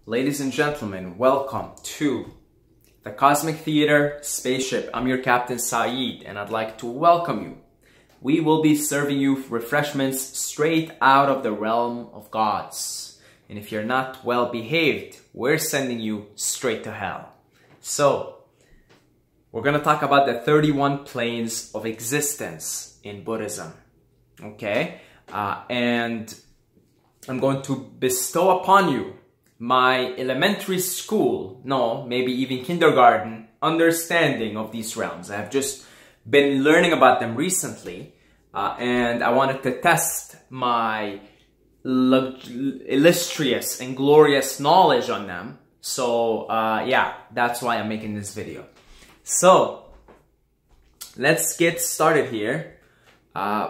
Ladies and gentlemen, welcome to the Cosmic Theater Spaceship. I'm your Captain Saeed, and I'd like to welcome you. We will be serving you refreshments straight out of the realm of gods. And if you're not well behaved, we're sending you straight to hell. So, we're going to talk about the 31 planes of existence in Buddhism. Okay? And I'm going to bestow upon you my elementary school, no, maybe even kindergarten, understanding of these realms. I've just been learning about them recently, and I wanted to test my illustrious and glorious knowledge on them. So, yeah, that's why I'm making this video. So, let's get started here.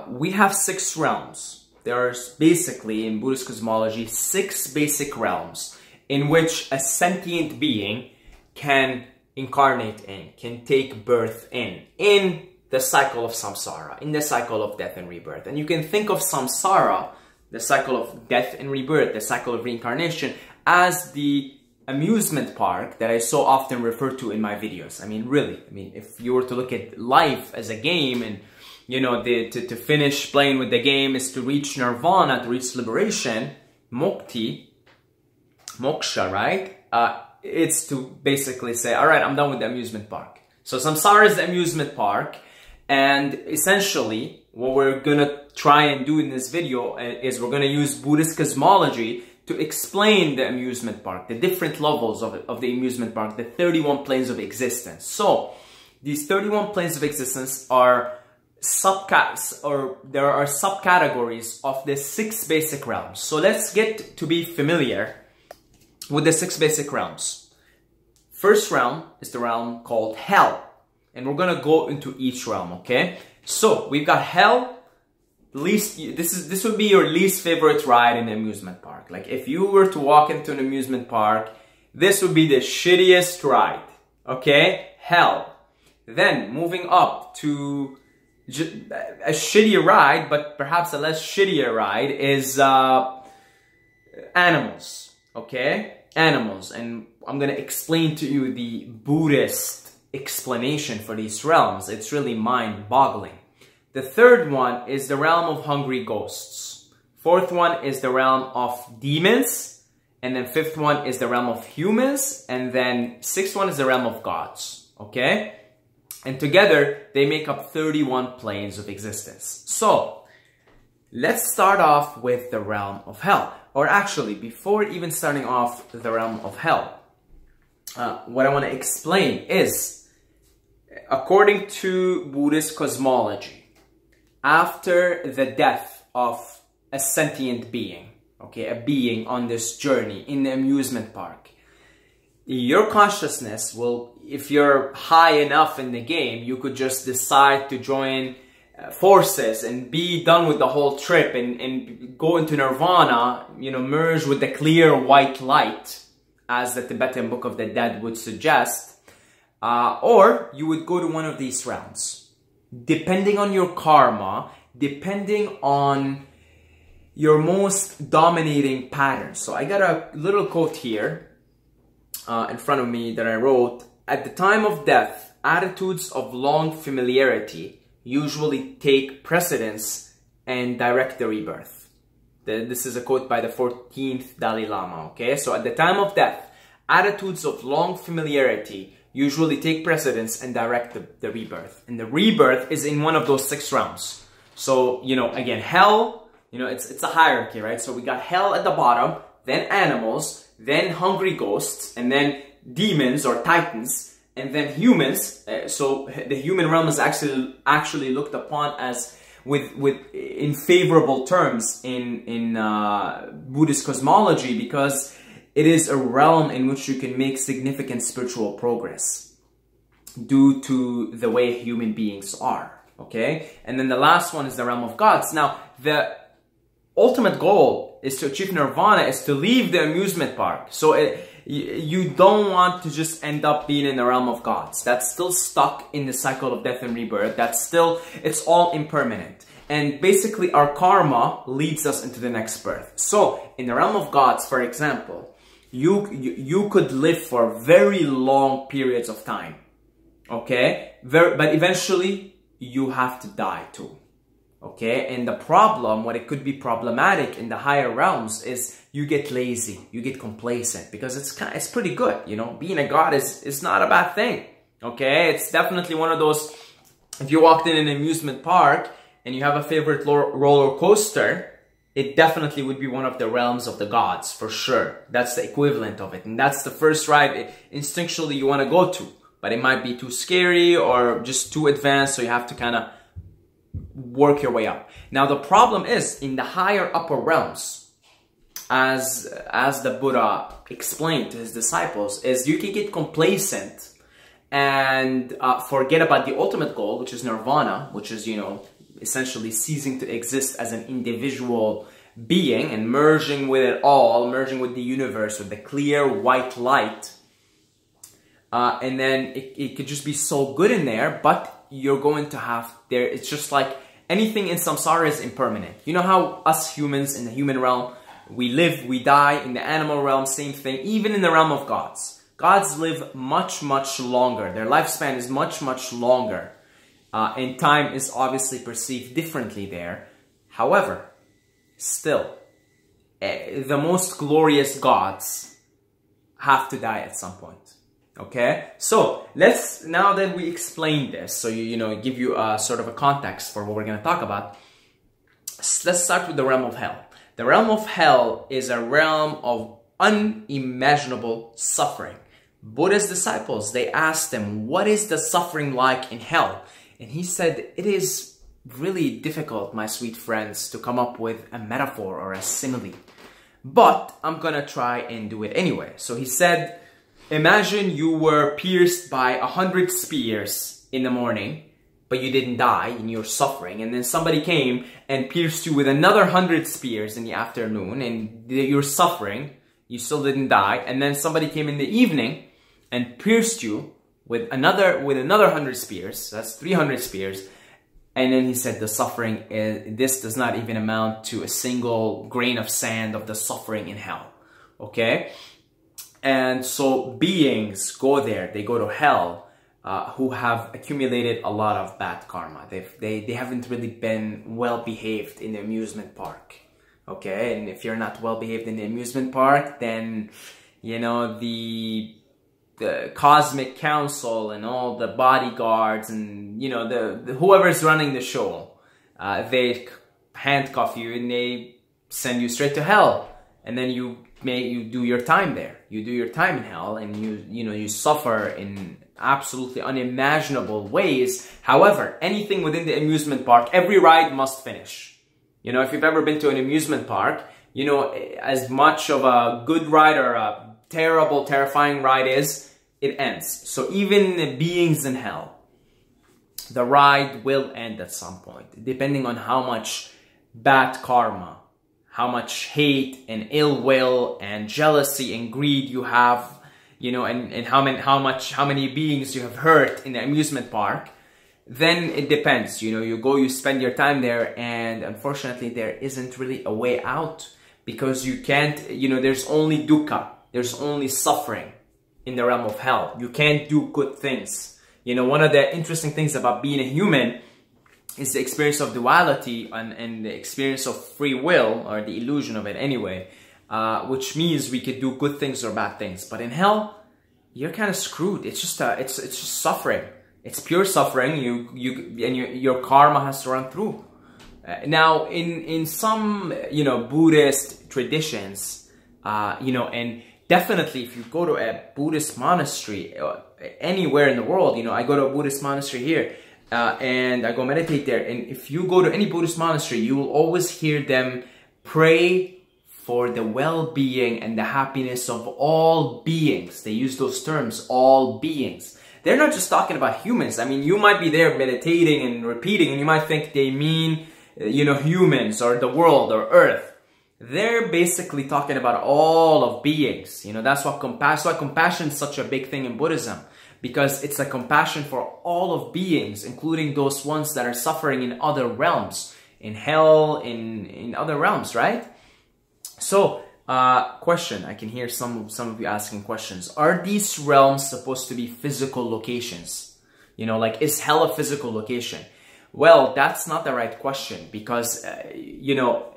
We have 6 realms. There's basically, in Buddhist cosmology, 6 basic realms in which a sentient being can incarnate in, can take birth in the cycle of samsara, in the cycle of death and rebirth. And you can think of samsara, the cycle of death and rebirth, the cycle of reincarnation, as the amusement park that I so often refer to in my videos. I mean, really, if you were to look at life as a game and you know, to finish playing with the game is to reach Nirvana, to reach liberation, mukti, moksha, right? It's to basically say, all right, I'm done with the amusement park. So samsara is the amusement park, and essentially what we're gonna try and do in this video is we're gonna use Buddhist cosmology to explain the amusement park, the different levels of the amusement park, the 31 planes of existence. So these 31 planes of existence are there are subcategories of the 6 basic realms. So let's get to be familiar with the 6 basic realms. First realm is the realm called hell, and we're gonna go into each realm. Okay, so we've got hell. This would be your least favorite ride in the amusement park. Like if you were to walk into an amusement park, this would be the shittiest ride. Okay, hell. Then moving up to a shittier ride, but perhaps a less shittier ride is animals. Okay, animals, and I'm gonna explain to you the Buddhist explanation for these realms. It's really mind-boggling. The third one is the realm of hungry ghosts. Fourth one is the realm of demons, and then fifth one is the realm of humans, and then sixth one is the realm of gods. Okay. And together, they make up 31 planes of existence. So, let's start off with the realm of hell. Or actually, before even starting off the realm of hell, what I want to explain is, according to Buddhist cosmology, after the death of a sentient being, okay, a being on this journey in the amusement park, your consciousness will, if you're high enough in the game, you could just decide to join forces and be done with the whole trip and go into Nirvana, you know, merge with the clear white light, as the Tibetan Book of the Dead would suggest. Or you would go to one of these realms. Depending on your karma, depending on your most dominating pattern. So I got a little quote here in front of me that I wrote. At the time of death, attitudes of long familiarity usually take precedence and direct the rebirth. This is a quote by the 14th Dalai Lama, okay? So at the time of death, attitudes of long familiarity usually take precedence and direct the rebirth. And the rebirth is in one of those 6 realms. So, you know, again, hell, you know, it's a hierarchy, right? So we got hell at the bottom, then animals, then hungry ghosts, and then demons or titans, and then humans. So the human realm is actually looked upon as in favorable terms in Buddhist cosmology, because it is a realm in which you can make significant spiritual progress due to the way human beings are. Okay, and then the last one is the realm of gods. Now the ultimate goal is to achieve nirvana, is to leave the amusement park. So you don't want to just end up being in the realm of gods. That's still stuck in the cycle of death and rebirth. It's all impermanent. And basically our karma leads us into the next birth. So in the realm of gods, for example, you could live for very long periods of time. Okay? But eventually you have to die too. Okay? And the problem, what it could be problematic in the higher realms is you get lazy, you get complacent, because it's pretty good, you know? Being a god is not a bad thing. Okay? It's definitely one of those, if you walked in an amusement park and you have a favorite roller coaster, it definitely would be one of the realms of the gods, for sure. That's the equivalent of it. And that's the first ride instinctually you want to go to. But it might be too scary or just too advanced, so you have to kind of work your way up. Now, the problem is, in the higher upper realms, as the Buddha explained to his disciples, is you can get complacent and forget about the ultimate goal, which is Nirvana, which is, you know, essentially ceasing to exist as an individual being and merging with it all, merging with the universe, with the clear white light. And then it could just be so good in there, but you're going to have there, it's just like anything in samsara is impermanent. You know how us humans in the human realm, we live, we die. In the animal realm, same thing. Even in the realm of gods. Gods live much, much longer. Their lifespan is much, much longer. And time is obviously perceived differently there. However, still, the most glorious gods have to die at some point. Okay? So, now that we explained this, so you know, give you a sort of a context for what we're going to talk about, let's start with the realm of hell. The realm of hell is a realm of unimaginable suffering. Buddha's disciples, they asked him, what is the suffering like in hell? And he said, it is really difficult, my sweet friends, to come up with a metaphor or a simile. But I'm gonna try and do it anyway. So he said, imagine you were pierced by 100 spears in the morning, but you didn't die and you're suffering. And then somebody came and pierced you with another 100 spears in the afternoon and you're suffering. You still didn't die. And then somebody came in the evening and pierced you with another 100 spears. That's 300 spears. And then he said the suffering, this does not even amount to a single grain of sand of the suffering in hell. Okay? And so beings go there, they go to hell, who have accumulated a lot of bad karma. They haven't really been well behaved in the amusement park. Okay? And if you're not well behaved in the amusement park, then, you know, the cosmic council and all the bodyguards and, you know, the whoever's running the show, they handcuff you and they send you straight to hell. And then you do your time there. You do your time in hell, and you suffer in absolutely unimaginable ways. However, anything within the amusement park, every ride must finish. You know, if you've ever been to an amusement park, you know, as much of a good ride or a terrible, terrifying ride is, it ends. So even beings in hell, the ride will end at some point, depending on how much bad karma, how much hate and ill will and jealousy and greed you have, you know, and how many beings you have hurt in the amusement park. Then it depends, you know, you spend your time there, and unfortunately there isn't really a way out, because you can't, you know, there's only dukkha, there's only suffering in the realm of hell. You can't do good things. You know, one of the interesting things about being a human is the experience of duality and the experience of free will, or the illusion of it anyway, which means we could do good things or bad things. But in hell, you're kind of screwed. It's just it's just suffering. It's pure suffering. Your karma has to run through. Now, in some, you know, Buddhist traditions, you know, and definitely if you go to a Buddhist monastery anywhere in the world, you know, I go to a Buddhist monastery here, and I go meditate there. And if you go to any Buddhist monastery, you will always hear them pray for the well-being and the happiness of all beings. They use those terms, all beings. They're not just talking about humans. I mean, you might be there meditating and repeating, and you might think they mean, you know, humans or the world or Earth. They're basically talking about all of beings. You know, that's why compassion is such a big thing in Buddhism. Because it's a compassion for all of beings, including those ones that are suffering in other realms, in hell, in other realms, right? So question. I can hear some of you asking questions. Are these realms supposed to be physical locations? You know, like, is hell a physical location? Well, that's not the right question, because, you know,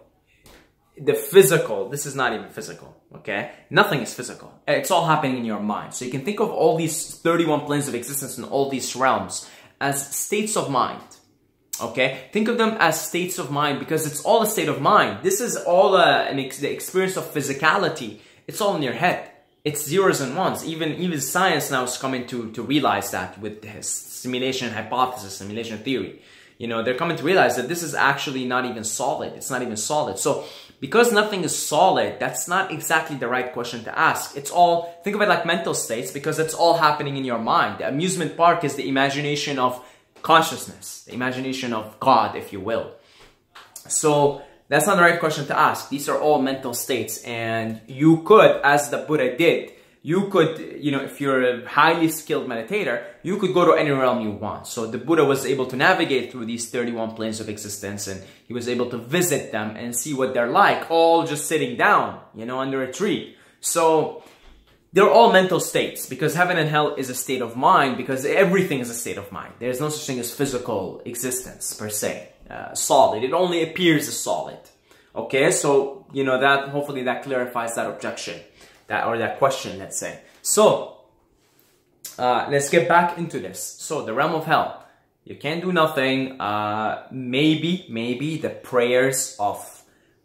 the physical, this is not even physical, okay? Nothing is physical. It's all happening in your mind. So you can think of all these 31 planes of existence and all these realms as states of mind, okay? Think of them as states of mind, because it's all a state of mind. This is all the experience of physicality. It's all in your head. It's zeros and ones. Even science now is coming to realize that with his simulation hypothesis, simulation theory. You know, they're coming to realize that this is actually not even solid. It's not even solid. So because nothing is solid, that's not exactly the right question to ask. It's all, think of it like mental states, because it's all happening in your mind. The amusement park is the imagination of consciousness, the imagination of God, if you will. So that's not the right question to ask. These are all mental states, and you could, as the Buddha did, you could, you know, if you're a highly skilled meditator, you could go to any realm you want. So the Buddha was able to navigate through these 31 planes of existence, and he was able to visit them and see what they're like, all just sitting down, you know, under a tree. So they're all mental states, because heaven and hell is a state of mind, because everything is a state of mind. There's no such thing as physical existence per se, solid. It only appears as solid. Okay, so, you know, that, hopefully that clarifies that objection. That question, let's say. So, let's get back into this. So, the realm of hell. You can't do nothing. Maybe the prayers of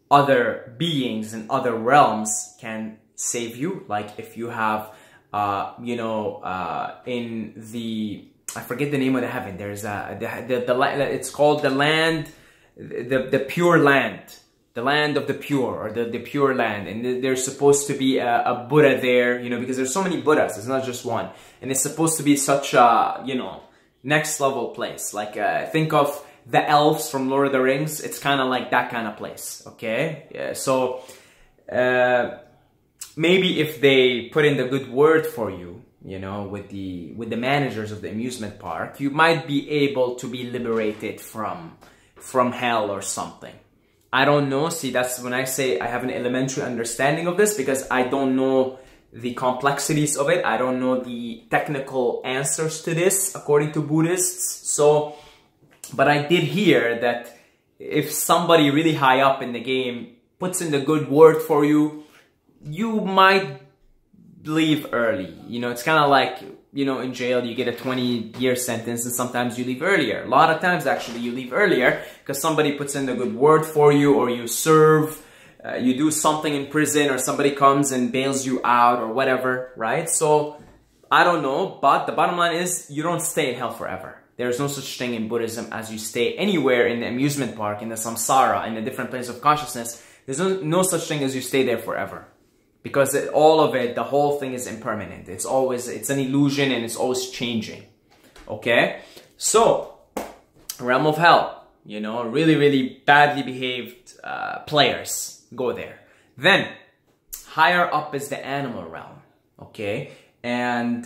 other beings in other realms can save you. Like if you have, you know, in the, I forget the name of the heaven. There's it's called the land, the pure land. The land of the pure, or the pure land, and there's supposed to be a Buddha there, you know, because there's so many Buddhas, it's not just one, and it's supposed to be such a, you know, next level place. Like think of the elves from Lord of the Rings. It's kind of like that kind of place, okay? Yeah, so maybe if they put in the good word for you, you know, with the managers of the amusement park, you might be able to be liberated from hell or something. I don't know. See, that's when I say I have an elementary understanding of this, because I don't know the complexities of it. I don't know the technical answers to this according to Buddhists. So, but I did hear that if somebody really high up in the game puts in the good word for you, you might leave early. You know, it's kind of like, you know, in jail, you get a 20-year sentence, and sometimes you leave earlier. A lot of times, actually, you leave earlier because somebody puts in a good word for you, or you serve, you do something in prison, or somebody comes and bails you out, or whatever, right? So, I don't know, but the bottom line is, you don't stay in hell forever. There's no such thing in Buddhism as you stay anywhere in the amusement park, in the samsara, in the different planes of consciousness. There's no such thing as you stay there forever. Because all of it, the whole thing is impermanent. It's always, it's an illusion, and it's always changing. Okay? So, realm of hell, you know, really, really badly behaved players go there. Then, higher up is the animal realm. Okay? And,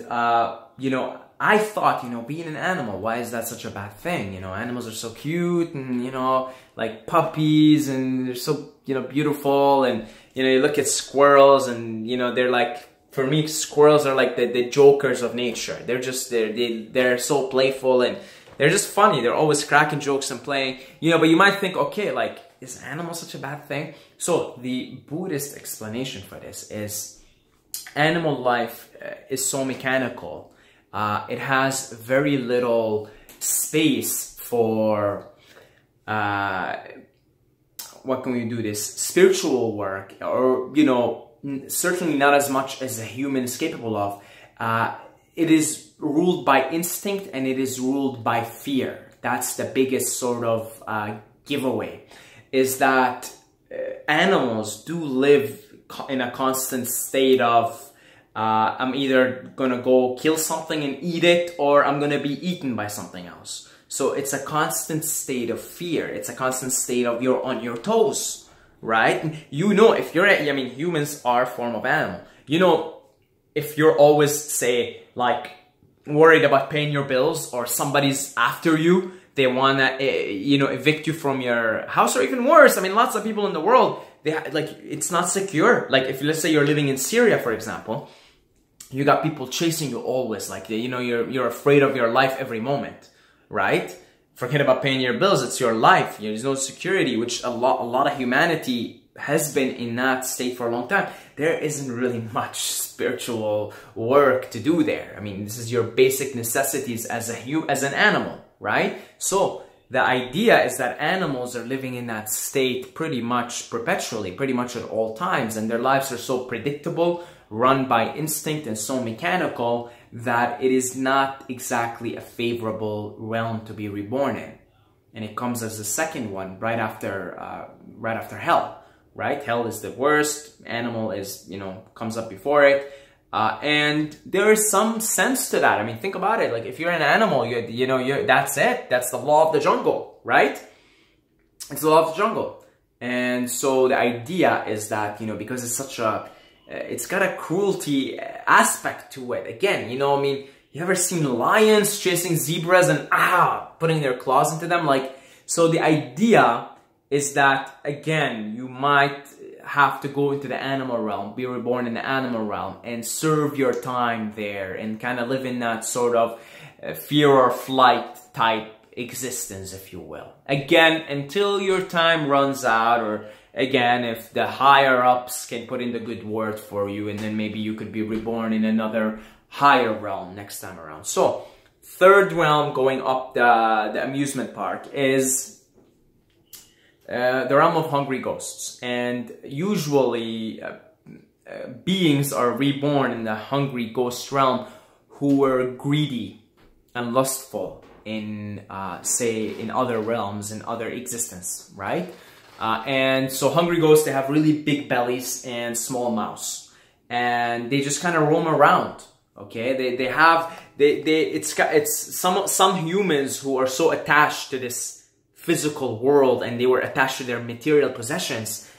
you know, I thought, you know, being an animal, why is that such a bad thing? You know, animals are so cute, and, you know, like puppies, and they're so, you know, beautiful, and, you know, you look at squirrels, and, you know, they're like, for me, squirrels are like the jokers of nature. They're just, they're so playful, and they're just funny. They're always cracking jokes and playing, you know, but you might think, okay, like, is animal such a bad thing? So the Buddhist explanation for this is animal life is so mechanical. It has very little space for, what can we do this? Spiritual work, or, you know, certainly not as much as a human is capable of. It is ruled by instinct, and it is ruled by fear. That's the biggest sort of giveaway, is that animals do live in a constant state of, I'm either gonna go kill something and eat it, or I'm gonna be eaten by something else. So it's a constant state of fear. It's a constant state of you're on your toes, right? You know, if you're, I mean, humans are a form of animal. You know, if you're always, say, like, worried about paying your bills, or somebody's after you, they want to, you know, evict you from your house, or even worse. I mean, lots of people in the world, like, it's not secure. Like, if let's say you're living in Syria, for example, you got people chasing you always. Like, you know, you're afraid of your life every moment, right? Forget about paying your bills. It's your life. There's no security, which a lot of humanity has been in that state for a long time. There isn't really much spiritual work to do there. I mean, this is your basic necessities as an animal, right? So the idea is that animals are living in that state pretty much perpetually, pretty much at all times, and their lives are so predictable, run by instinct, and so mechanical that it is not exactly a favorable realm to be reborn in. And it comes as the second one right after hell. Right? Hell is the worst. Animal is, you know, comes up before it. And there is some sense to that. I mean, think about it. Like, if you're an animal, that's it. That's the law of the jungle, right? It's the law of the jungle. And so the idea is that, you know, because it's such a, it's got a cruelty aspect to it. Again, you know, I mean, you ever seen lions chasing zebras and putting their claws into them? Like, so the idea is that, again, you might have to go into the animal realm, be reborn in the animal realm, and serve your time there, and kind of live in that sort of fear or flight type existence, if you will. Again, until your time runs out, or again, if the higher ups can put in the good word for you, and then maybe you could be reborn in another higher realm next time around. So, third realm, going up the amusement park, is the realm of hungry ghosts. And usually beings are reborn in the hungry ghost realm who were greedy and lustful in, say, in other realms, in other existence, right? And so hungry ghosts, they have really big bellies and small mouths, and they just kind of roam around. Okay, it's some humans who are so attached to this physical world, and they were attached to their material possessions.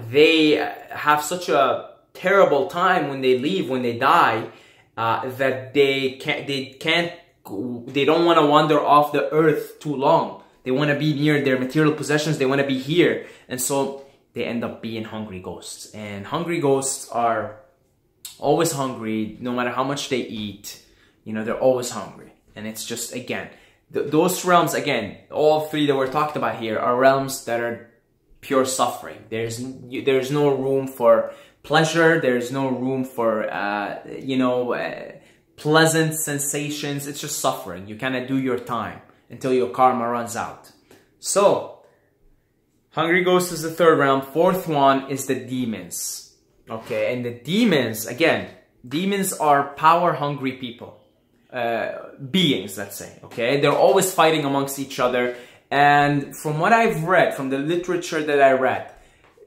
They have such a terrible time when they leave, when they die, that they don't want to wander off the earth too long. They want to be near their material possessions. They want to be here, and so they end up being hungry ghosts. And hungry ghosts are always hungry, no matter how much they eat. You know, they're always hungry, and it's just, again, those realms, again, all three that we're talking about here are realms that are pure suffering. There's no room for pleasure. There's no room for, pleasant sensations. It's just suffering. You kind of do your time until your karma runs out. So, hungry ghost is the third realm. Fourth one is the demons. Okay, and the demons, again, demons are power-hungry people. Beings, let's say, okay? They're always fighting amongst each other. And from what I've read, from the literature that I read,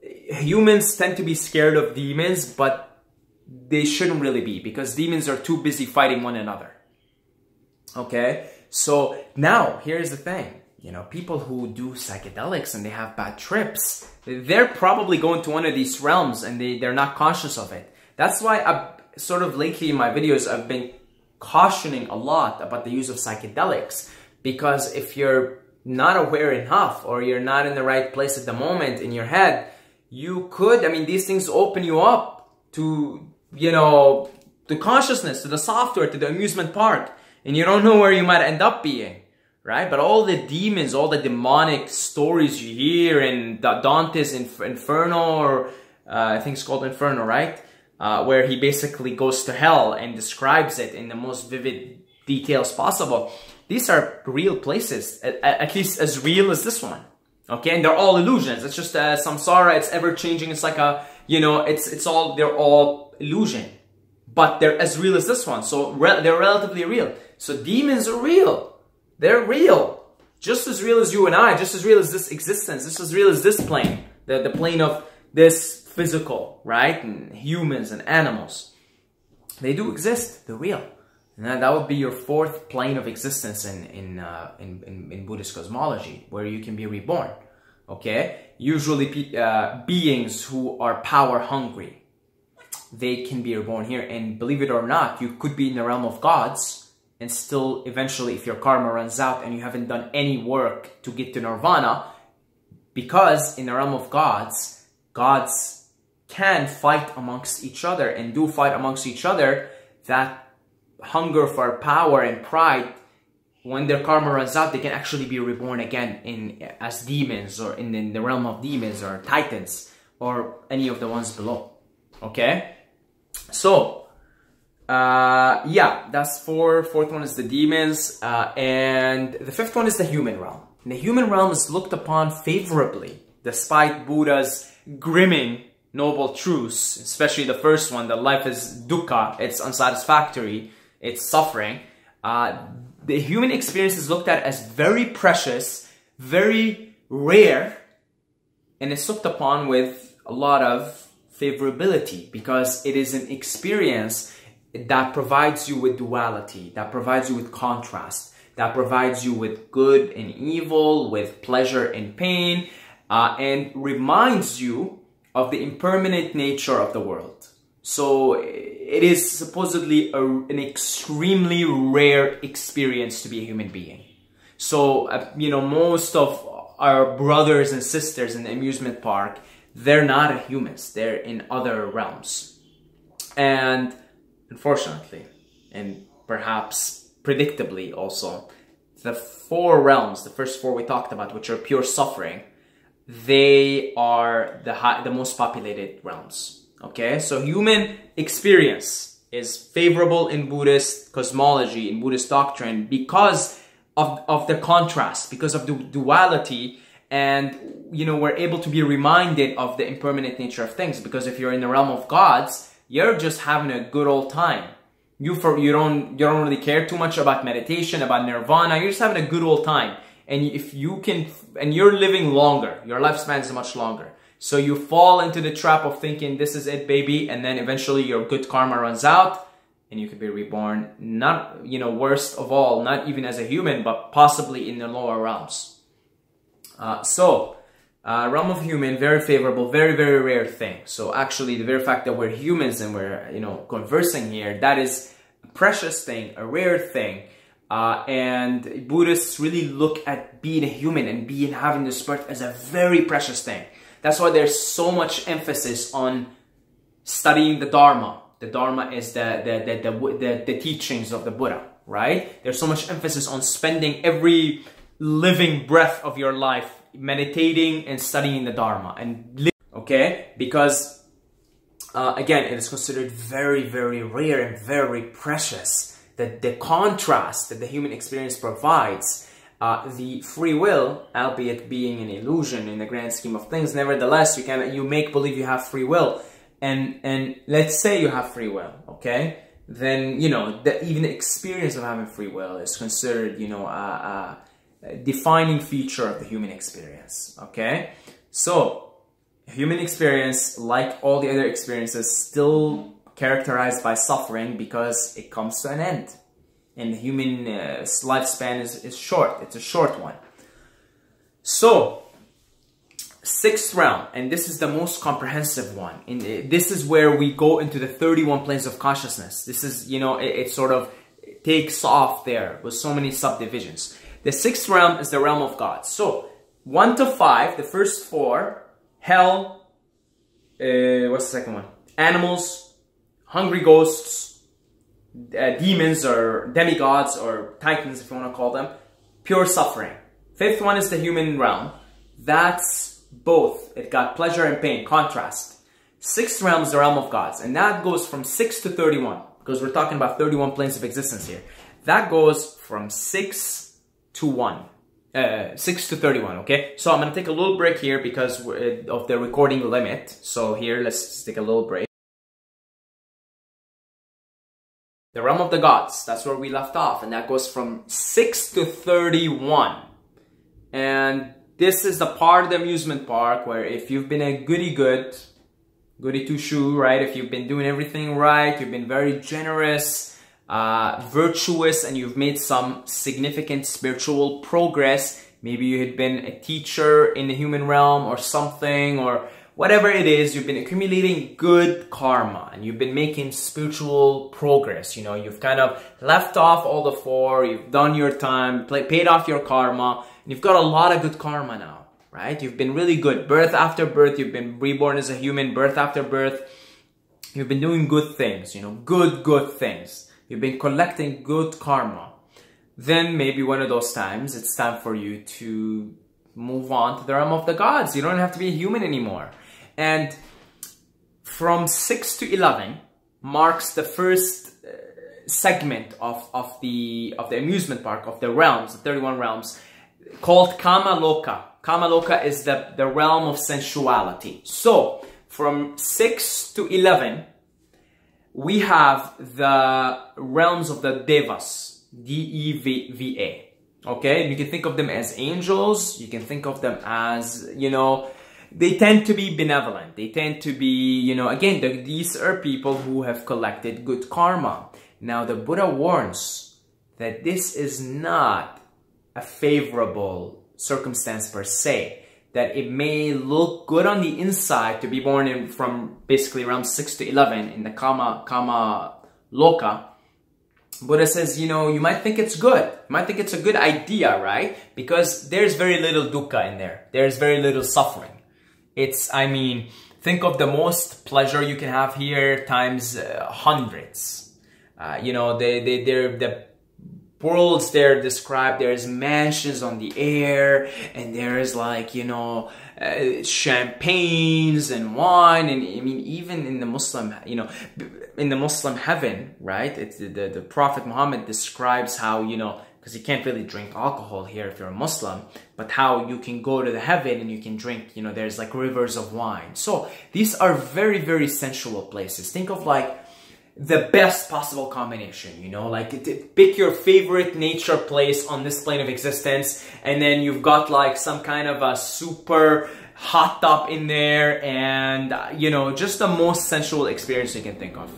humans tend to be scared of demons, but they shouldn't really be, because demons are too busy fighting one another. Okay? So now, here's the thing. You know, people who do psychedelics and they have bad trips, they're probably going to one of these realms, and they're not conscious of it. That's why I've sort of lately in my videos, I've been cautioning a lot about the use of psychedelics, because if you're not aware enough, or you're not in the right place at the moment in your head, you could, I mean, these things open you up to, you know, to consciousness, to the software, to the amusement park, and you don't know where you might end up being, right? But all the demons, all the demonic stories you hear in Dante's Inferno, or I think it's called Inferno, right? Where he basically goes to hell and describes it in the most vivid details possible. These are real places, at least as real as this one. Okay, and they're all illusions. It's just samsara. It's ever changing. It's like a, you know, they're all illusion, but they're as real as this one. So they're relatively real. So demons are real. They're real, just as real as you and I, just as real as this existence, just as real as this plane, the plane of this physical, right? And humans and animals, they do exist. They're real. And that would be your fourth plane of existence in Buddhist cosmology, where you can be reborn. Okay, usually beings who are power hungry, they can be reborn here. And believe it or not, you could be in the realm of gods and still eventually, if your karma runs out and you haven't done any work to get to Nirvana, because in the realm of gods, gods can fight amongst each other and do fight amongst each other. That hunger for power and pride, when their karma runs out, they can actually be reborn again as demons, or in the realm of demons or titans or any of the ones below. Okay, so yeah, that's fourth one is the demons, and the fifth one is the human realm. And the human realm is looked upon favorably, despite Buddha's grimming noble truths, especially the first one, that life is dukkha, it's unsatisfactory, it's suffering. The human experience is looked at as very precious, very rare, and it's looked upon with a lot of favorability, because it is an experience that provides you with duality, that provides you with contrast, that provides you with good and evil, with pleasure and pain, and reminds you of the impermanent nature of the world. So it is supposedly an extremely rare experience to be a human being. So, you know, most of our brothers and sisters in the amusement park, they're not humans. They're in other realms. And unfortunately, and perhaps predictably also, the four realms, the first four we talked about, which are pure suffering, they are the most populated realms. Okay, so human experience is favorable in Buddhist cosmology, in Buddhist doctrine, because of the contrast, because of the duality, and you know, we're able to be reminded of the impermanent nature of things. Because if you're in the realm of gods, you're just having a good old time. You don't really care too much about meditation, about nirvana. You're just having a good old time, and if you can, and you're living longer, your lifespan is much longer. So you fall into the trap of thinking this is it, baby, and then eventually your good karma runs out and you could be reborn, not, you know, worst of all, not even as a human, but possibly in the lower realms. Realm of human, very favorable, very, very rare thing. So actually the very fact that we're humans and we're, you know, conversing here, that is a precious thing, a rare thing. And Buddhists really look at being a human and having this birth as a very precious thing. That's why there's so much emphasis on studying the Dharma. The Dharma is the teachings of the Buddha, right? There's so much emphasis on spending every living breath of your life meditating and studying the Dharma. Okay? Because, again, it is considered very, very rare and very precious. That the contrast that the human experience provides, the free will, albeit being an illusion in the grand scheme of things, nevertheless, you make believe you have free will, and let's say you have free will, okay? Then, you know, even the experience of having free will is considered, you know, a defining feature of the human experience, okay? So, human experience, like all the other experiences, still characterized by suffering because it comes to an end. And the human lifespan is short. It's a short one. So, sixth realm, and this is the most comprehensive one. This is where we go into the 31 planes of consciousness. This is, you know, it sort of takes off there with so many subdivisions. The sixth realm is the realm of gods. So, 1 to 5, the first four, hell, what's the second one? Animals, hungry ghosts, demons or demigods or titans, if you want to call them, pure suffering. Fifth one is the human realm. That's both. It got pleasure and pain, contrast. Sixth realm is the realm of gods, and that goes from 6 to 31, because we're talking about 31 planes of existence here. That goes from 6 to 1. 6 to 31, okay? So I'm going to take a little break here because of the recording limit. So here, let's take a little break. The realm of the gods, that's where we left off, and that goes from 6 to 31. And this is the part of the amusement park where if you've been a goody two-shoe, right? If you've been doing everything right, you've been very generous, virtuous, and you've made some significant spiritual progress. Maybe you had been a teacher in the human realm or something, or whatever it is, you've been accumulating good karma and you've been making spiritual progress. You know, you've kind of left off all the four, you've done your time, paid off your karma, and you've got a lot of good karma now, right? You've been really good. Birth after birth, you've been reborn as a human, birth after birth. You've been doing good things, you know, good things. You've been collecting good karma. Then maybe one of those times, it's time for you to move on to the realm of the gods. You don't have to be a human anymore. And from 6 to 11 marks the first segment of the amusement park, of the realms, the 31 realms, called Kama Loka. Kama Loka is the realm of sensuality. So, from 6 to 11, we have the realms of the Devas, D-E-V-A. Okay, you can think of them as angels, you can think of them as, you know, they tend to be benevolent. They tend to be, you know, again, these are people who have collected good karma. Now, the Buddha warns that this is not a favorable circumstance per se. That it may look good on the inside to be born in from basically around 6 to 11 in the Kama Loka. Buddha says, you know, you might think it's good. You might think it's a good idea, right? Because there's very little dukkha in there. There's very little suffering. It's, I mean, think of the most pleasure you can have here times hundreds. You know, the worlds there described, there's mansions on the air, and there's like, you know, champagnes and wine, and I mean, even in the Muslim, you know, in the Muslim heaven, right? It's the Prophet Muhammad describes how, you know, because you can't really drink alcohol here if you're a Muslim, but how you can go to the heaven and you can drink, you know, there's like rivers of wine. So these are very, very sensual places. Think of like the best possible combination, you know, like pick your favorite nature place on this plane of existence, and then you've got like some kind of a super hot tub in there, and you know, just the most sensual experience you can think of.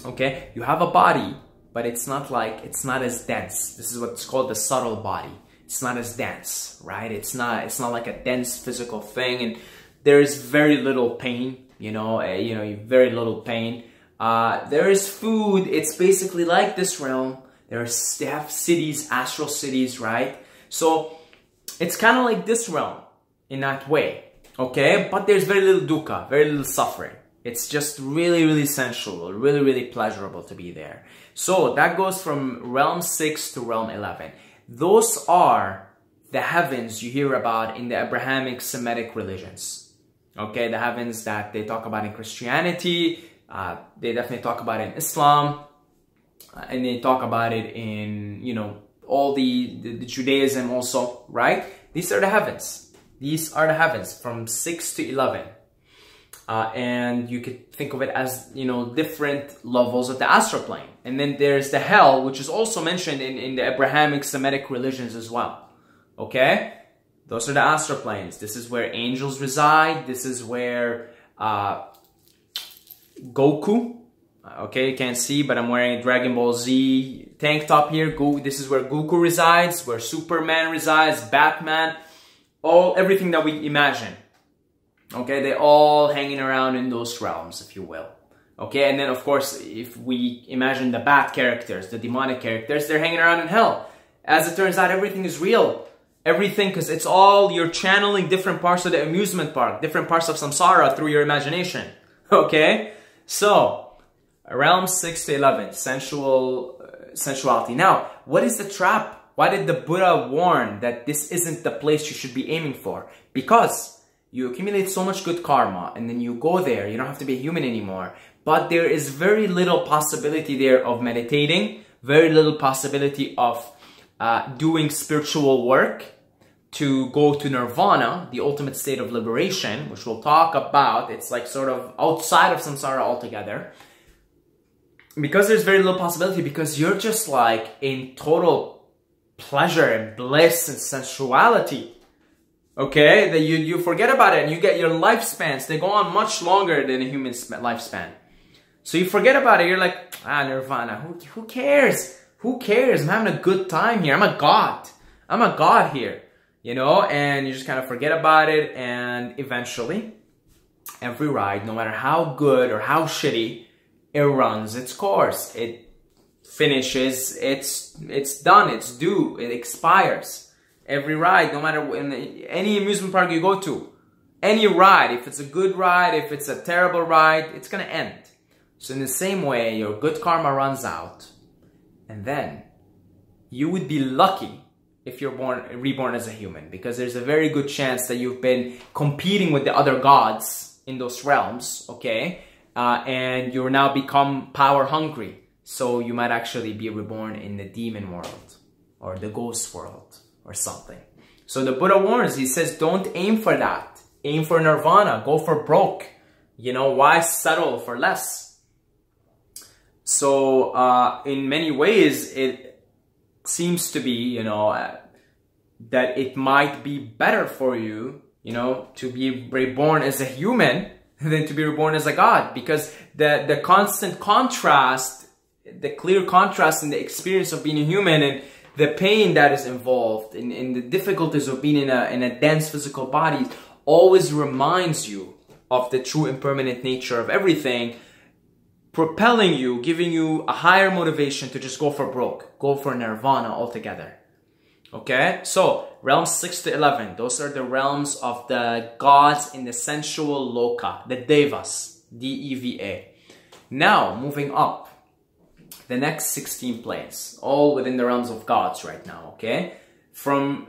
Okay, you have a body, but it's not as dense. This is what's called the subtle body. It's not as dense, right? It's not like a dense physical thing, and there's very little pain, you know, very little pain. There is food. It's basically like this realm. They have cities, astral cities, right? So it's kind of like this realm in that way, okay? But there's very little dukkha, very little suffering. It's just really, really sensual, really, really pleasurable to be there. So that goes from realm 6 to realm 11. Those are the heavens you hear about in the Abrahamic Semitic religions, okay? The heavens that they talk about in Christianity. They definitely talk about it in Islam, and they talk about it in, you know, all the Judaism also, right? These are the heavens. These are the heavens from 6 to 11. And you could think of it as, you know, different levels of the astral plane. And then there's the hell, which is also mentioned in the Abrahamic Semitic religions as well. Okay? Those are the astral planes. This is where angels reside. This is where Goku, okay, you can't see, but I'm wearing a Dragon Ball Z tank top here. This is where Goku resides, where Superman resides, Batman, everything that we imagine. Okay, they're all hanging around in those realms, if you will. Okay, and then of course, if we imagine the bad characters, the demonic characters, they're hanging around in hell. As it turns out, everything is real. Everything, because it's all, you're channeling different parts of the amusement park, different parts of samsara through your imagination. Okay? So, realm 6 to 11, sensuality. Now, what is the trap? Why did the Buddha warn that this isn't the place you should be aiming for? Because you accumulate so much good karma, and then you go there, you don't have to be a human anymore. But there is very little possibility there of meditating, very little possibility of doing spiritual work to go to Nirvana, the ultimate state of liberation, which we'll talk about. It's like sort of outside of samsara altogether. Because there's very little possibility, because you're just like in total pleasure and bliss and sensuality. Okay? That you forget about it, and you get your lifespans. They go on much longer than a human lifespan. So you forget about it. You're like, Nirvana, who cares? Who cares? I'm having a good time here. I'm a god. I'm a god here. You know, and you just kind of forget about it, and eventually every ride, no matter how good or how shitty, it runs its course. It finishes, it's done, it's due, it expires. Every ride, no matter in any amusement park you go to, any ride, if it's a good ride, if it's a terrible ride, it's gonna end. So in the same way, your good karma runs out, and then you would be lucky if you're reborn as a human, because there's a very good chance that you've been competing with the other gods in those realms, okay? And you're now become power hungry. So you might actually be reborn in the demon world or the ghost world or something. So the Buddha warns, he says, don't aim for that. Aim for nirvana, go for broke. You know, why settle for less? So in many ways, it seems to be, you know, that it might be better for you, you know, to be reborn as a human than to be reborn as a god, because the constant contrast, the clear contrast in the experience of being a human and the pain that is involved in the difficulties of being in a dense physical body always reminds you of the true impermanent nature of everything, propelling you, giving you a higher motivation to just go for broke, go for nirvana altogether. Okay, so realms 6 to 11, those are the realms of the gods in the sensual loka, the Devas, D-E-V-A. Now, moving up, the next 16 planes, all within the realms of gods right now, okay? From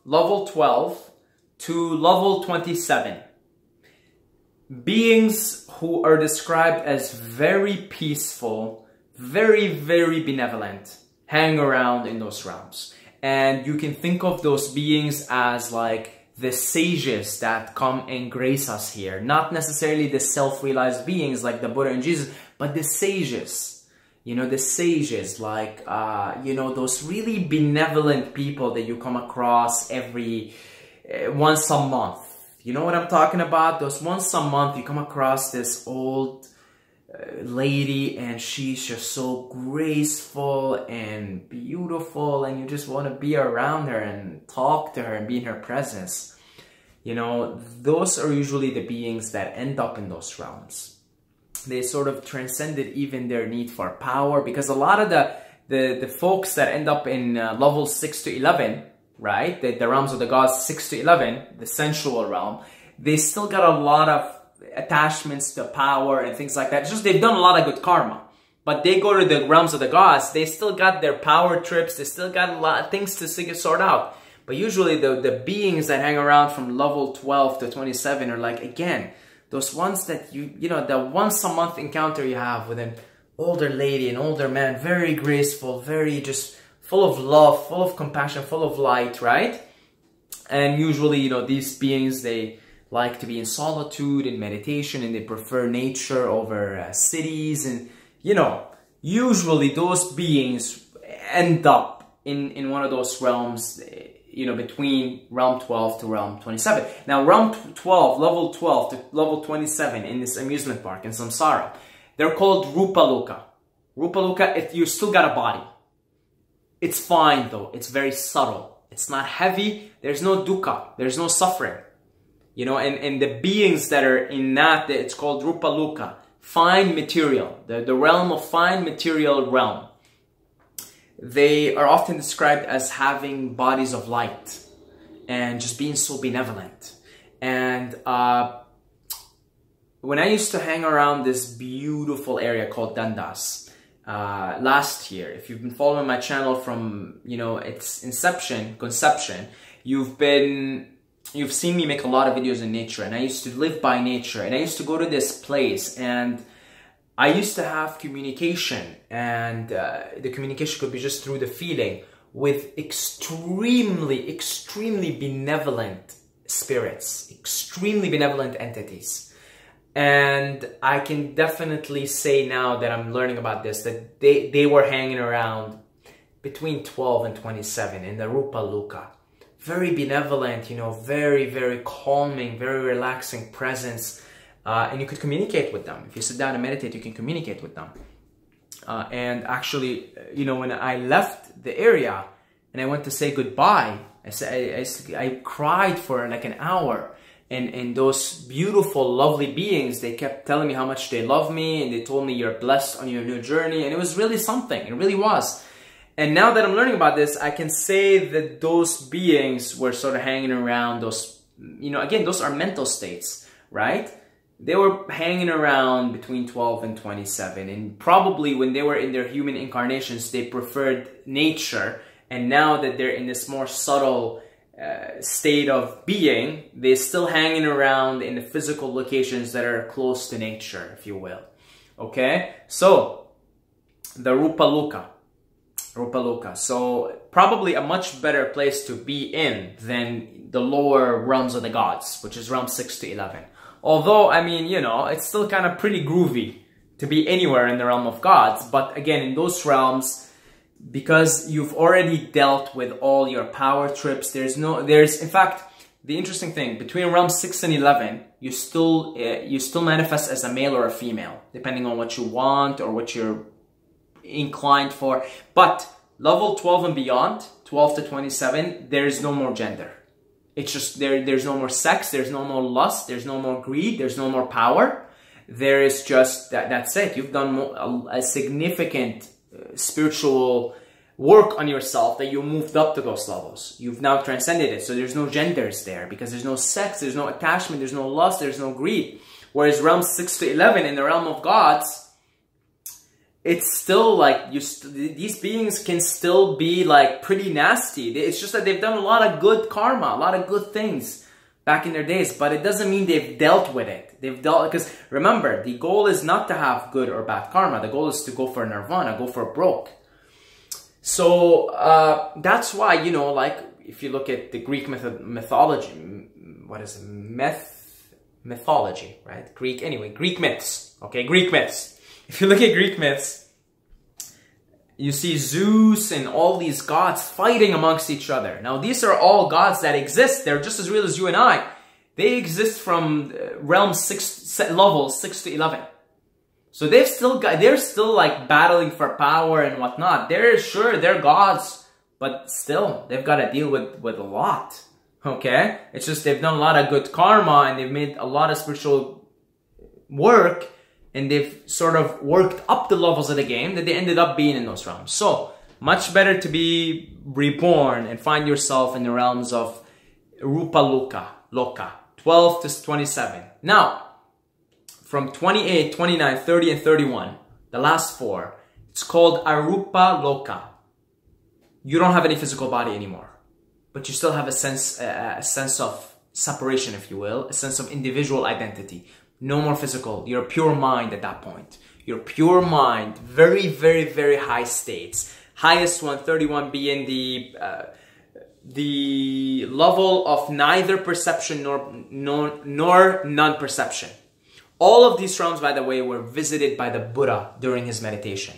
level 12 to level 27. Beings who are described as very peaceful, very, very benevolent, hang around in those realms. And you can think of those beings as like the sages that come and grace us here. Not necessarily the self-realized beings like the Buddha and Jesus, but the sages. You know, the sages, like, you know, those really benevolent people that you come across every once a month. You know what I'm talking about? Those once a month you come across this old lady and she's just so graceful and beautiful and you just want to be around her and talk to her and be in her presence. You know, those are usually the beings that end up in those realms. They sort of transcended even their need for power, because a lot of the folks that end up in level 6 to 11, right, the realms of the gods 6 to 11, the sensual realm, they still got a lot of attachments to power and things like that. It's just they've done a lot of good karma. But they go to the realms of the gods, they still got their power trips, they still got a lot of things to sort out. But usually the beings that hang around from level 12 to 27 are like, again, those ones that you know, the once a month encounter you have with an older lady, an older man, very graceful, very just full of love, full of compassion, full of light, right? And usually, you know, these beings, they like to be in solitude and meditation, and they prefer nature over cities. And, you know, usually those beings end up in one of those realms, you know, between realm 12 to realm 27. Now, realm 12, level 12 to level 27 in this amusement park in Samsara, they're called Rupa Loka. Rupa Loka, you still got a body. It's fine though, it's very subtle. It's not heavy, there's no dukkha, there's no suffering. You know, and the beings that are in that, it's called Rupa Loka, fine material, the realm of fine material realm. They are often described as having bodies of light and just being so benevolent. And when I used to hang around this beautiful area called Dandas last year, if you've been following my channel from, you know, its conception, you've seen me make a lot of videos in nature, and I used to live by nature, and I used to go to this place, and I used to have communication, and the communication could be just through the feeling with extremely, extremely benevolent spirits, extremely benevolent entities. And I can definitely say now that I'm learning about this, that they were hanging around between 12 and 27 in the Rupa Loka. Very benevolent, you know, very, very calming, very relaxing presence. And you could communicate with them. If you sit down and meditate, you can communicate with them. And actually, you know, when I left the area and I went to say goodbye, I cried for like an hour, And those beautiful, lovely beings, they kept telling me how much they love me, and they told me you're blessed on your new journey, and it was really something. It really was. And now that I'm learning about this, I can say that those beings were sort of hanging around those, you know, again, those are mental states, right? They were hanging around between 12 and 27, and probably when they were in their human incarnations, they preferred nature, and now that they're in this more subtle state of being, they're still hanging around in the physical locations that are close to nature, if you will. Okay, so the Rupa Loka. So probably a much better place to be in than the lower realms of the gods, which is realm 6 to 11. Although, I mean, you know, it's still kind of pretty groovy to be anywhere in the realm of gods. But again, in those realms, because you've already dealt with all your power trips, in fact, the interesting thing, between realm 6 and 11, you still manifest as a male or a female, depending on what you want or what you're inclined for. But level 12 and beyond, 12 to 27, there's no more gender. It's just, there's no more sex, there's no more lust, there's no more greed, there's no more power. There is just, that's it. You've done a significant spiritual work on yourself that you moved up to those levels. You've now transcended it. So there's no genders there because there's no sex, there's no attachment, there's no lust, there's no greed. Whereas realm 6 to 11 in the realm of gods, it's still like, these beings can still be like pretty nasty. It's just that they've done a lot of good karma, a lot of good things back in their days, but it doesn't mean they've dealt with it. They've dealt, because remember, the goal is not to have good or bad karma. The goal is to go for nirvana, go for broke. So that's why, you know, like if you look at the Greek mythology, what is it? Mythology, right? Greek myths. Okay, Greek myths. If you look at Greek myths, you see Zeus and all these gods fighting amongst each other. Now, these are all gods that exist. They're just as real as you and I. They exist from realm 6, levels 6 to 11. So they're still like battling for power and whatnot. They're gods, but still, they've got to deal with a lot. Okay? It's just they've done a lot of good karma and they've made a lot of spiritual work, and they've sort of worked up the levels of the game that they ended up being in those realms. So, much better to be reborn and find yourself in the realms of Rupa Loka, 12 to 27. Now, from 28, 29, 30, and 31, the last four, it's called Arupa Loka. You don't have any physical body anymore, but you still have a sense of separation, if you will, a sense of individual identity. No more physical. You're pure mind at that point. You're pure mind. Very, very, very high states. Highest one, 31, being the level of neither perception nor non-perception. All of these realms, by the way, were visited by the Buddha during his meditation.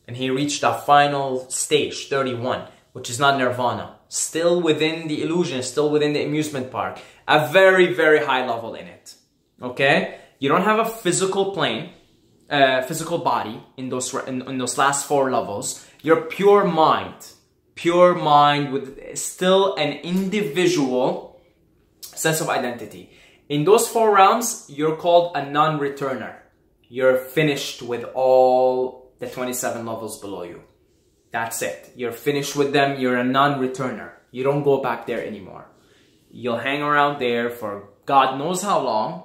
And he reached a final stage, 31, which is not Nirvana. Still within the illusion, still within the amusement park. A very, very high level in it. Okay? You don't have a physical plane, physical body in those last four levels. You're pure mind with still an individual sense of identity. In those four realms, you're called a non-returner. You're finished with all the 27 levels below you. That's it. You're finished with them. You're a non-returner. You don't go back there anymore. You'll hang around there for God knows how long.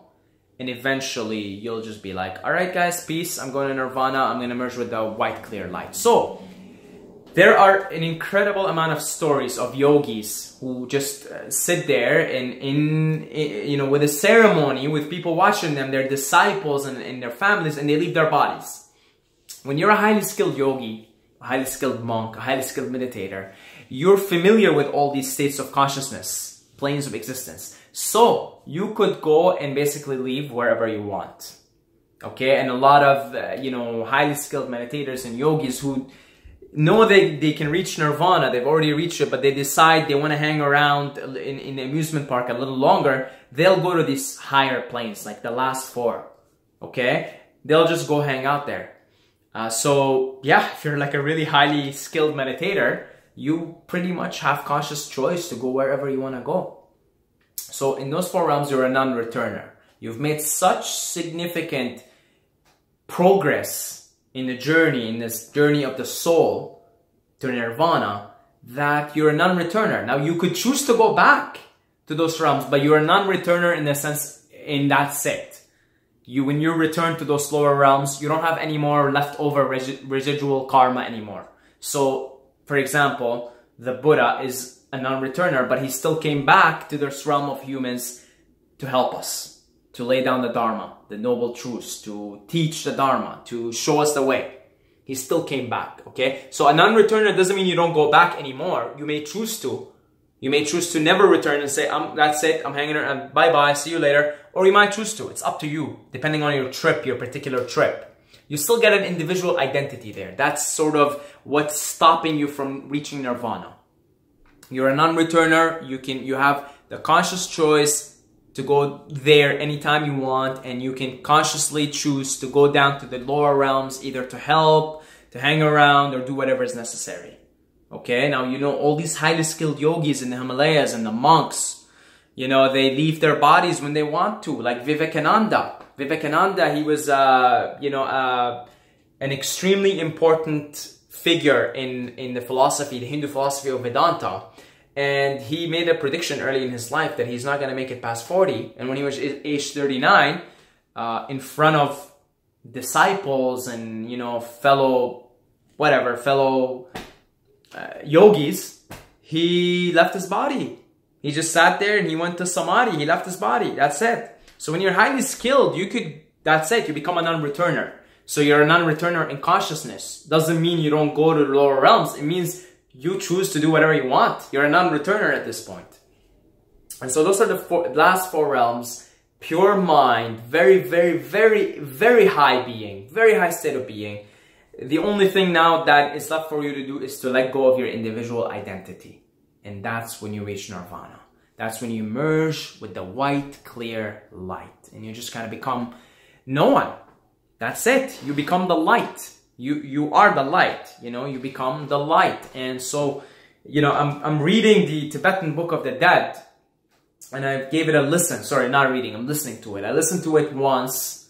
And eventually, you'll just be like, all right, guys, peace. I'm going to Nirvana. I'm going to merge with the white, clear light. So, there are an incredible amount of stories of yogis who just sit there and you know, with a ceremony, with people watching them, their disciples and their families, and they leave their bodies. When you're a highly skilled yogi, a highly skilled monk, a highly skilled meditator, you're familiar with all these states of consciousness, planes of existence. So, you could go and basically leave wherever you want. Okay? And a lot of, you know, highly skilled meditators and yogis who know they can reach Nirvana, they've already reached it, but they decide they want to hang around in the amusement park a little longer, they'll go to these higher planes, like the last four. Okay? They'll just go hang out there. So, yeah, if you're like a really highly skilled meditator, you pretty much have conscious choice to go wherever you want to go. So in those 4 realms, you're a non-returner. You've made such significant progress in the journey, in this journey of the soul to Nirvana, that you're a non-returner. Now, you could choose to go back to those realms, but you're a non-returner in the sense, in that set. When you return to those lower realms, you don't have any more leftover residual karma anymore. So, for example, the Buddha is a non-returner, but he still came back to this realm of humans to help us, to lay down the Dharma, the noble truths, to teach the Dharma, to show us the way. He still came back, okay? So a non-returner doesn't mean you don't go back anymore. You may choose to. You may choose to never return and say, that's it, I'm hanging around, bye-bye, see you later. Or you might choose to. It's up to you, depending on your trip, your particular trip. You still get an individual identity there. That's sort of what's stopping you from reaching Nirvana. You're a non-returner. You have the conscious choice to go there anytime you want, and you can consciously choose to go down to the lower realms, either to help, to hang around, or do whatever is necessary. Okay, now you know all these highly skilled yogis in the Himalayas and the monks, you know, they leave their bodies when they want to, like Vivekananda. Vivekananda, he was, an extremely important figure in the philosophy, the Hindu philosophy of Vedanta. And he made a prediction early in his life that he's not going to make it past 40. And when he was age 39, in front of disciples and, you know, fellow yogis, he left his body. He just sat there and he went to samadhi. He left his body. That's it. So when you're highly skilled, that's it. You become a non-returner. So you're a non-returner in consciousness. Doesn't mean you don't go to the lower realms. It means you choose to do whatever you want. You're a non-returner at this point. And so those are the last 4 realms. Pure mind, very, very, very, very high being, very high state of being. The only thing now that is left for you to do is to let go of your individual identity. And that's when you reach Nirvana. That's when you merge with the white, clear light. And you just kind of become no one. That's it. You become the light. You are the light. You know, you become the light. And so, you know, I'm reading the Tibetan Book of the Dead. And I gave it a listen. Sorry, not reading. I'm listening to it. I listened to it once.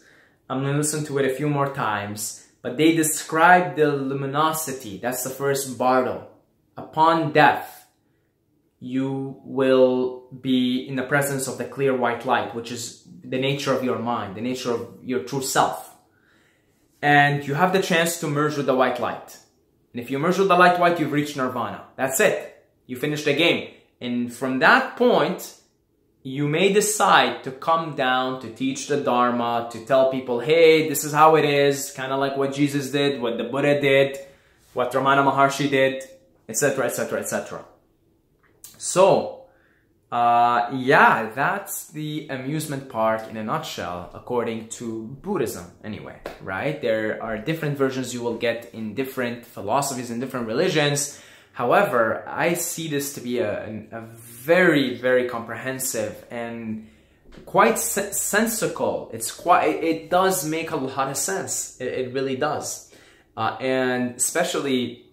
I'm going to listen to it a few more times. But they describe the luminosity. That's the first bardo. Upon death, you will be in the presence of the clear white light, which is the nature of your mind, the nature of your true self. And you have the chance to merge with the white light. And if you merge with the white, you've reached Nirvana. That's it. You finish the game. And from that point, you may decide to come down to teach the Dharma, to tell people, hey, this is how it is, kind of like what Jesus did, what the Buddha did, what Ramana Maharshi did, etc., etc., etc. So, yeah, that's the amusement park in a nutshell, according to Buddhism anyway, right? There are different versions you will get in different philosophies and different religions. However, I see this to be a very, very comprehensive and quite sensical. It does make a lot of sense. It really does. And especially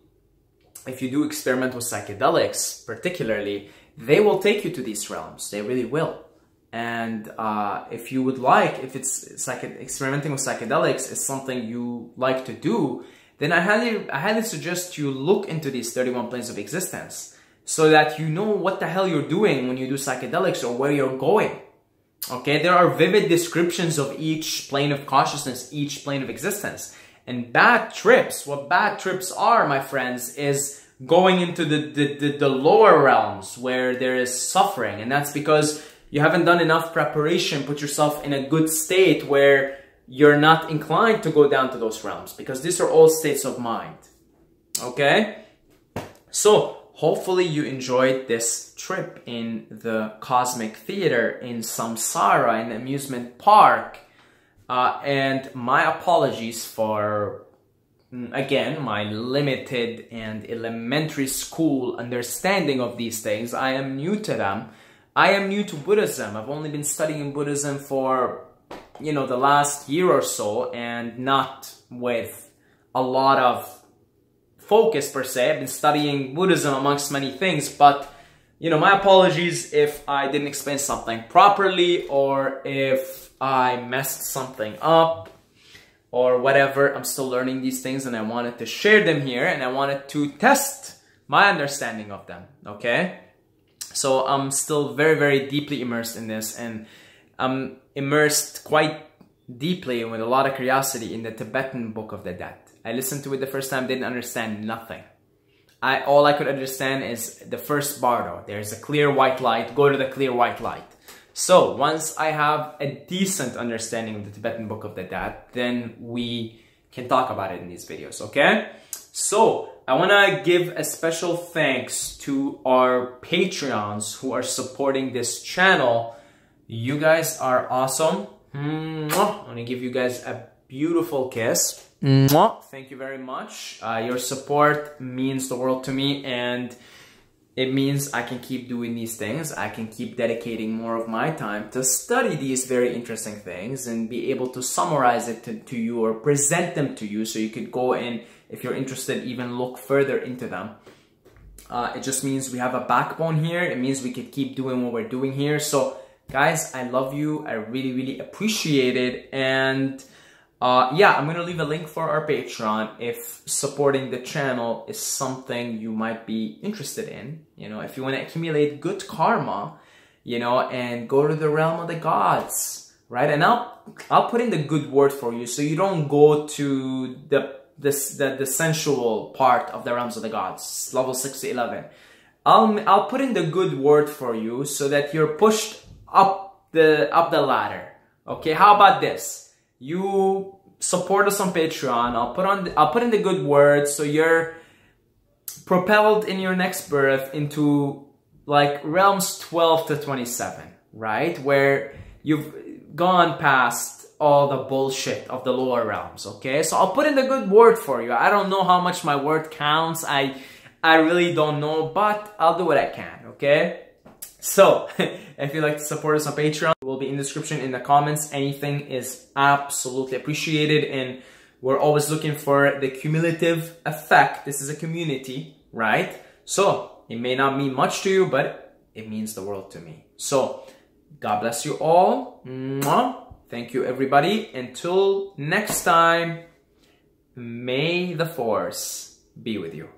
if you do experiment with psychedelics, particularly, they will take you to these realms. They really will. And if you would like, if it's like experimenting with psychedelics is something you like to do, then I highly suggest you look into these 31 planes of existence so that you know what the hell you're doing when you do psychedelics or where you're going. Okay, there are vivid descriptions of each plane of consciousness, each plane of existence. And bad trips, what bad trips are, my friends, is going into the lower realms where there is suffering. And that's because you haven't done enough preparation, put yourself in a good state where you're not inclined to go down to those realms, because these are all states of mind. Okay? So, hopefully you enjoyed this trip in the cosmic theater, in samsara, in the amusement park. And my apologies for, again, my limited and elementary school understanding of these things. I am new to them. I am new to Buddhism. I've only been studying Buddhism for, you know, the last year or so, and not with a lot of focus per se. I've been studying Buddhism amongst many things, but you know, my apologies if I didn't explain something properly, or if I messed something up, or whatever. I'm still learning these things, and I wanted to share them here, and I wanted to test my understanding of them, okay? So I'm still very, very deeply immersed in this, and I'm immersed quite deeply with a lot of curiosity in the Tibetan Book of the Dead. I listened to it the first time, didn't understand nothing. All I could understand is the first bardo. There's a clear white light, go to the clear white light. So once I have a decent understanding of the Tibetan Book of the Dead, then we can talk about it in these videos, okay? So I want to give a special thanks to our Patreons who are supporting this channel. You guys are awesome. I want to give you guys a beautiful kiss. Thank you very much. Your support means the world to me, and it means I can keep doing these things. I can keep dedicating more of my time to study these very interesting things and be able to summarize it to you, or present them to you, so you could go and, if you're interested, even look further into them. It just means we have a backbone here. It means we could keep doing what we're doing here. So guys, I love you. I really, really appreciate it. And yeah, I'm gonna leave a link for our Patreon if supporting the channel is something you might be interested in. You know, if you want to accumulate good karma, you know, and go to the realm of the gods, right? And I'll put in the good word for you, so you don't go to the sensual part of the realms of the gods, level 6 to 11. I'll put in the good word for you so that you're pushed up the ladder. Okay, how about this? You support us on Patreon. I'll put in the good words, so you're propelled in your next birth into like realms 12 to 27, right? Where you've gone past all the bullshit of the lower realms, okay? So I'll put in the good word for you. I don't know how much my word counts. I really don't know, but I'll do what I can, okay? So, if you'd like to support us on Patreon, it will be in the description, in the comments. Anything is absolutely appreciated, and we're always looking for the cumulative effect. This is a community, right? So, it may not mean much to you, but it means the world to me. So, God bless you all. Thank you, everybody. Until next time, may the Force be with you.